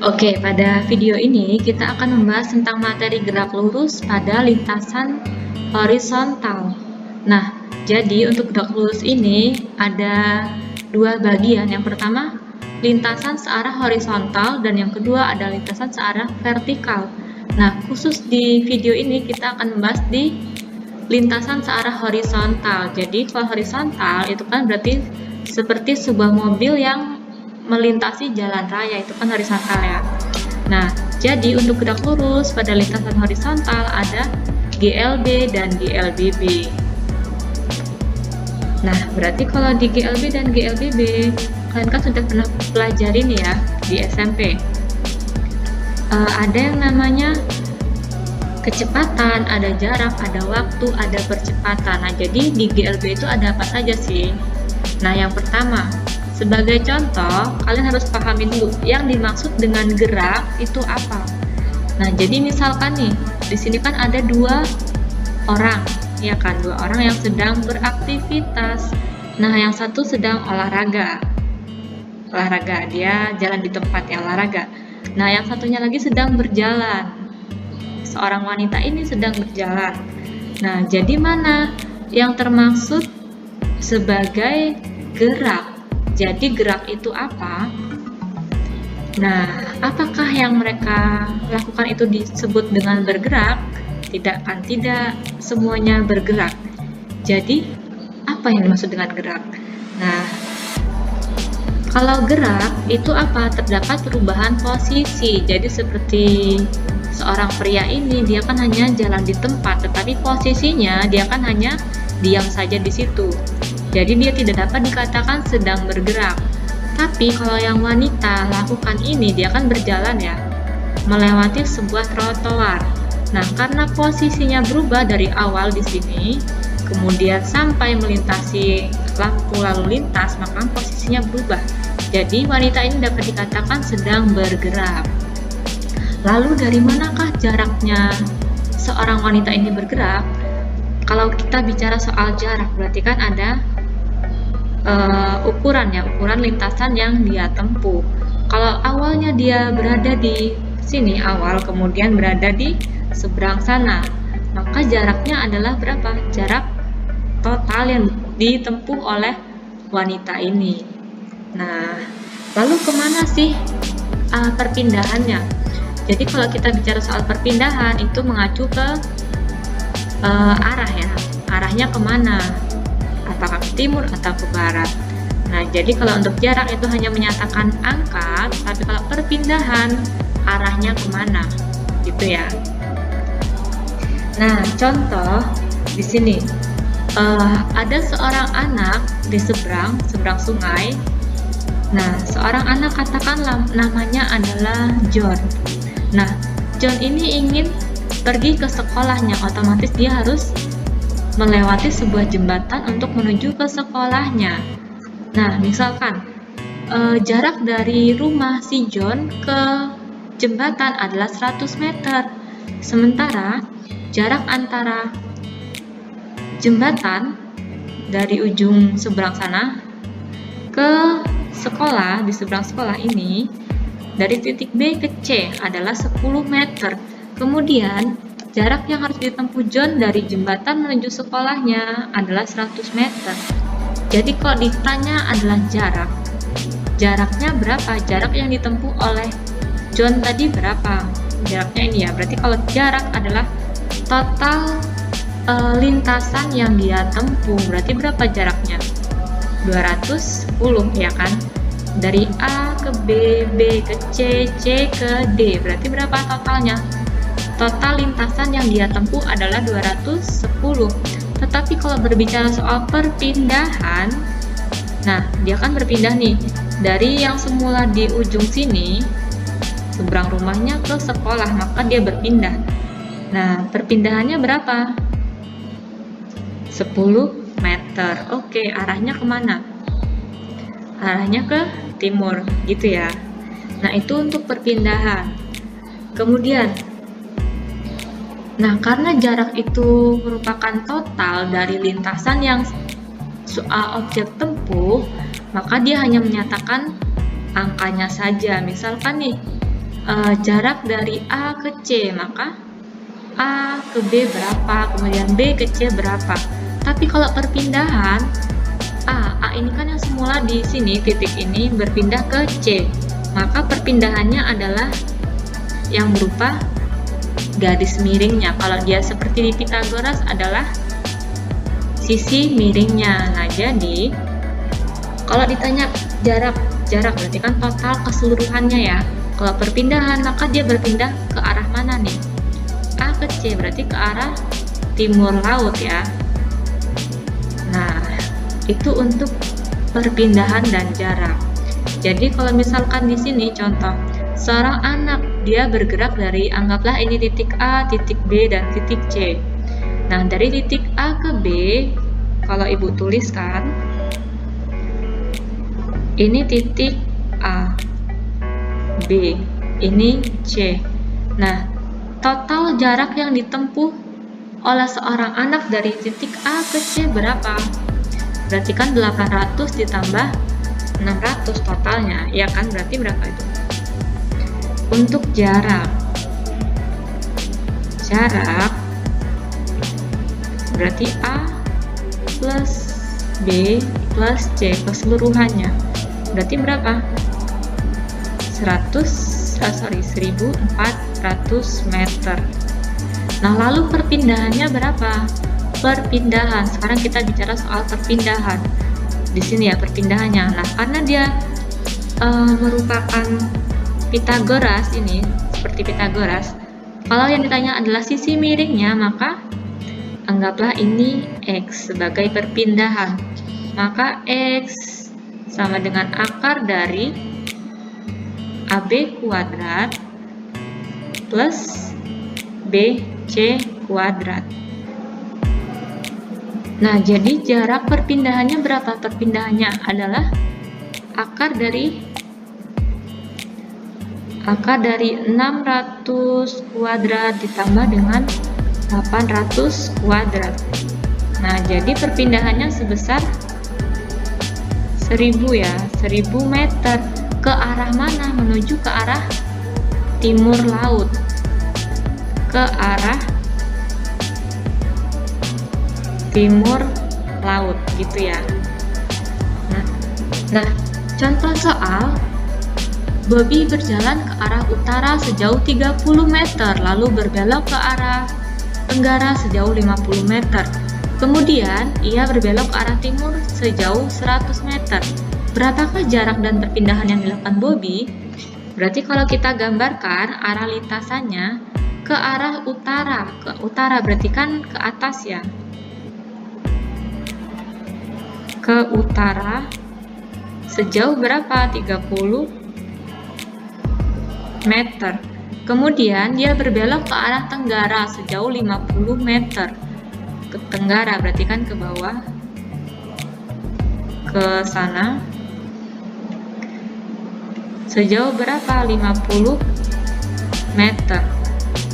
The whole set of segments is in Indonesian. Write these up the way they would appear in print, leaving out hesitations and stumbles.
Oke, pada video ini kita akan membahas tentang materi gerak lurus pada lintasan horizontal. Nah, jadi untuk gerak lurus ini ada dua bagian. Yang pertama, lintasan searah horizontal, dan yang kedua ada lintasan searah vertikal. Nah, khusus di video ini kita akan membahas di lintasan searah horizontal. Jadi, kalau horizontal itu kan berarti seperti sebuah mobil yang melintasi jalan raya, itu kan horizontal ya. Nah, jadi untuk gerak lurus pada lintasan horizontal ada GLB dan GLBB. Nah, berarti kalau di GLB dan GLBB kalian kan sudah pernah pelajari nih ya di SMP. Ada yang namanya kecepatan, ada jarak, ada waktu, ada percepatan. Nah, jadi di GLB itu ada apa saja sih? Nah, yang pertama, sebagai contoh, kalian harus pahami dulu yang dimaksud dengan gerak itu apa. Nah, jadi misalkan nih, di sini kan ada dua orang, ya kan, dua orang yang sedang beraktivitas. Nah, yang satu sedang olahraga, dia jalan di tempat yang olahraga. Nah, yang satunya lagi sedang berjalan. Seorang wanita ini sedang berjalan. Nah, jadi mana yang termaksud sebagai gerak? Jadi gerak itu apa? Nah, apakah yang mereka lakukan itu disebut dengan bergerak? Tidak kan, tidak semuanya bergerak. Jadi, apa yang dimaksud dengan gerak? Nah, kalau gerak itu apa? Terdapat perubahan posisi. Jadi seperti seorang pria ini, dia kan hanya jalan di tempat, tetapi posisinya dia kan hanya diam saja di situ. Jadi dia tidak dapat dikatakan sedang bergerak. Tapi kalau yang wanita lakukan ini, dia kan berjalan ya, melewati sebuah trotoar. Nah, karena posisinya berubah dari awal di sini, kemudian sampai melintasi lampu lalu lintas, maka posisinya berubah. Jadi wanita ini dapat dikatakan sedang bergerak. Lalu dari manakah jaraknya seorang wanita ini bergerak? Kalau kita bicara soal jarak, berarti kan ada ukuran lintasan yang dia tempuh. Kalau awalnya dia berada di sini awal, kemudian berada di seberang sana, maka jaraknya adalah berapa? Jarak total yang ditempuh oleh wanita ini. Nah, lalu kemana sih perpindahannya? Jadi kalau kita bicara soal perpindahan, itu mengacu ke arah ya. Arahnya kemana? Apakah ke timur atau ke barat? Nah, jadi kalau untuk jarak itu hanya menyatakan angka, tapi kalau perpindahan arahnya kemana, gitu ya. Nah, contoh di sini ada seorang anak di seberang sungai. Nah, seorang anak katakan namanya adalah John. Nah, John ini ingin pergi ke sekolahnya, otomatis dia harus melewati sebuah jembatan untuk menuju ke sekolahnya. Nah, misalkan jarak dari rumah si John ke jembatan adalah 100 meter. Sementara jarak antara jembatan dari ujung seberang sana ke sekolah, di seberang sekolah ini, dari titik B ke C adalah 10 meter. Kemudian jarak yang harus ditempuh John dari jembatan menuju sekolahnya adalah 100 meter. Jadi kalau ditanya adalah jaraknya berapa? Jarak yang ditempuh oleh John tadi berapa? Jaraknya ini ya. Berarti kalau jarak adalah total lintasan yang dia tempuh. Berarti berapa jaraknya? 210 ya kan? Dari A ke B, B ke C, C ke D. Berarti berapa totalnya? Total lintasan yang dia tempuh adalah 210. Tetapi kalau berbicara soal perpindahan, nah dia kan berpindah nih dari yang semula di ujung sini, seberang rumahnya, ke sekolah, maka dia berpindah. Nah, perpindahannya berapa? 10 meter. Oke, arahnya kemana? Arahnya ke timur, gitu ya. Nah, itu untuk perpindahan. Kemudian, nah, karena jarak itu merupakan total dari lintasan yang soal objek tempuh, maka dia hanya menyatakan angkanya saja. Misalkan nih, jarak dari A ke C, maka A ke B berapa, kemudian B ke C berapa. Tapi kalau perpindahan, A ini kan yang semula di sini, titik ini berpindah ke C, maka perpindahannya adalah yang berupa garis miringnya. Kalau dia seperti di Pythagoras adalah sisi miringnya. Nah, jadi kalau ditanya jarak berarti kan total keseluruhannya ya. Kalau perpindahan, maka dia berpindah ke arah mana nih? A ke C, berarti ke arah timur laut ya. Nah, itu untuk perpindahan dan jarak. Jadi kalau misalkan di sini contoh, seorang anak dia bergerak dari, anggaplah ini titik A, titik B, dan titik C. Nah, dari titik A ke B, kalau ibu tuliskan, ini titik A, B, ini C. Nah, total jarak yang ditempuh oleh seorang anak dari titik A ke C berapa? Berarti kan 800 ditambah 600 totalnya, ya kan? Berarti berapa itu? Untuk jarak berarti A plus B plus C keseluruhannya berarti berapa? 1400 meter. Nah, lalu perpindahannya berapa? Perpindahan, sekarang kita bicara soal perpindahan di sini ya, perpindahannya. Nah, karena dia merupakan Pythagoras, ini seperti Pythagoras, kalau yang ditanya adalah sisi miringnya, maka anggaplah ini X sebagai perpindahan. Maka X sama dengan akar dari AB kuadrat plus BC kuadrat. Nah, jadi jarak perpindahannya berapa? Perpindahannya adalah akar dari 600 kuadrat ditambah dengan 800 kuadrat. Nah, jadi perpindahannya sebesar 1000 ya, 1000 meter. Ke arah mana? Menuju ke arah timur laut. Ke arah timur laut gitu ya. Nah, contoh soal, Bobby berjalan ke arah utara sejauh 30 meter, lalu berbelok ke arah tenggara sejauh 50 meter. Kemudian, ia berbelok ke arah timur sejauh 100 meter. Berapakah jarak dan perpindahan yang dilakukan Bobby? Berarti kalau kita gambarkan arah lintasannya ke arah utara. Ke utara berarti kan ke atas ya. Ke utara sejauh berapa? 30 meter. Kemudian dia berbelok ke arah tenggara sejauh 50 meter. Ke tenggara berarti kan ke bawah, ke sana. Sejauh berapa? 50 meter.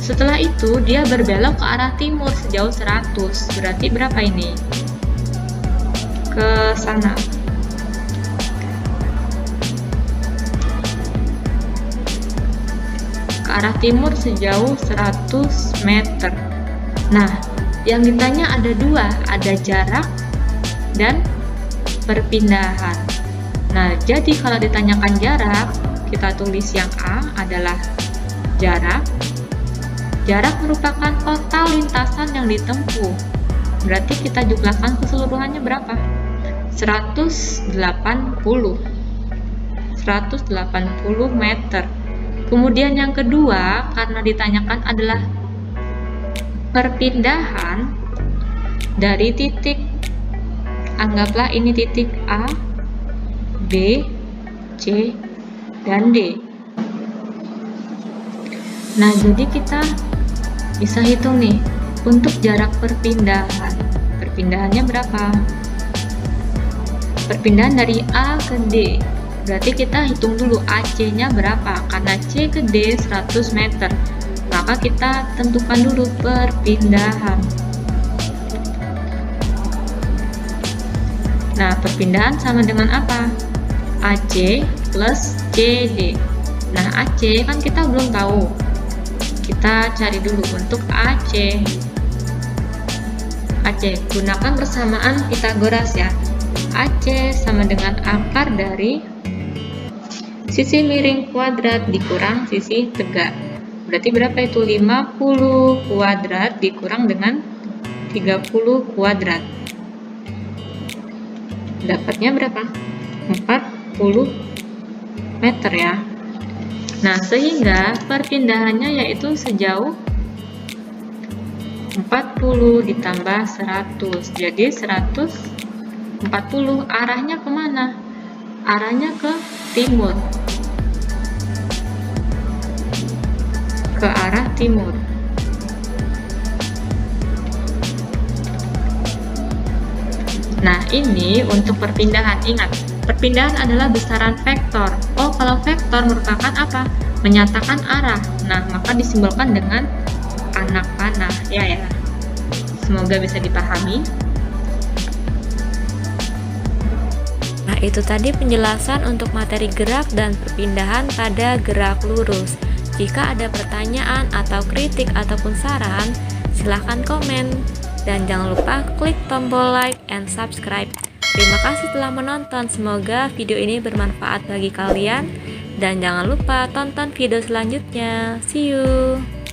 Setelah itu dia berbelok ke arah timur sejauh 100. Berarti berapa ini? Ke sana. Ke arah timur sejauh 100 meter. Nah, yang ditanya ada dua, ada jarak dan perpindahan. Nah, jadi kalau ditanyakan jarak, kita tulis yang A adalah jarak. Jarak merupakan total lintasan yang ditempuh. Berarti kita jumlahkan keseluruhannya berapa? 180 meter. Kemudian yang kedua, karena ditanyakan adalah perpindahan dari titik, anggaplah ini titik A, B, C, dan D. Nah, jadi kita bisa hitung nih untuk jarak perpindahan. Perpindahannya berapa? Perpindahan dari A ke D. Berarti kita hitung dulu AC-nya berapa. Karena C ke D 100 meter. Maka kita tentukan dulu perpindahan. Nah, perpindahan sama dengan apa? AC plus CD. Nah, AC kan kita belum tahu. Kita cari dulu untuk AC. AC, gunakan persamaan Pythagoras ya. AC sama dengan akar dari sisi miring kuadrat dikurang sisi tegak. Berarti berapa itu? 50 kuadrat dikurang dengan 30 kuadrat. Dapatnya berapa? 40 meter ya. Nah, sehingga perpindahannya yaitu sejauh 40 ditambah 100, jadi 140. Arahnya kemana? Arahnya ke timur, ke arah timur. Nah, ini untuk perpindahan. Ingat, perpindahan adalah besaran vektor. Oh, kalau vektor merupakan apa? Menyatakan arah. Nah, maka disimbolkan dengan anak panah ya. Semoga bisa dipahami. Nah, itu tadi penjelasan untuk materi gerak dan perpindahan pada gerak lurus. Jika ada pertanyaan atau kritik ataupun saran, silahkan komen. Dan jangan lupa klik tombol like and subscribe. Terima kasih telah menonton. Semoga video ini bermanfaat bagi kalian. Dan jangan lupa tonton video selanjutnya. See you!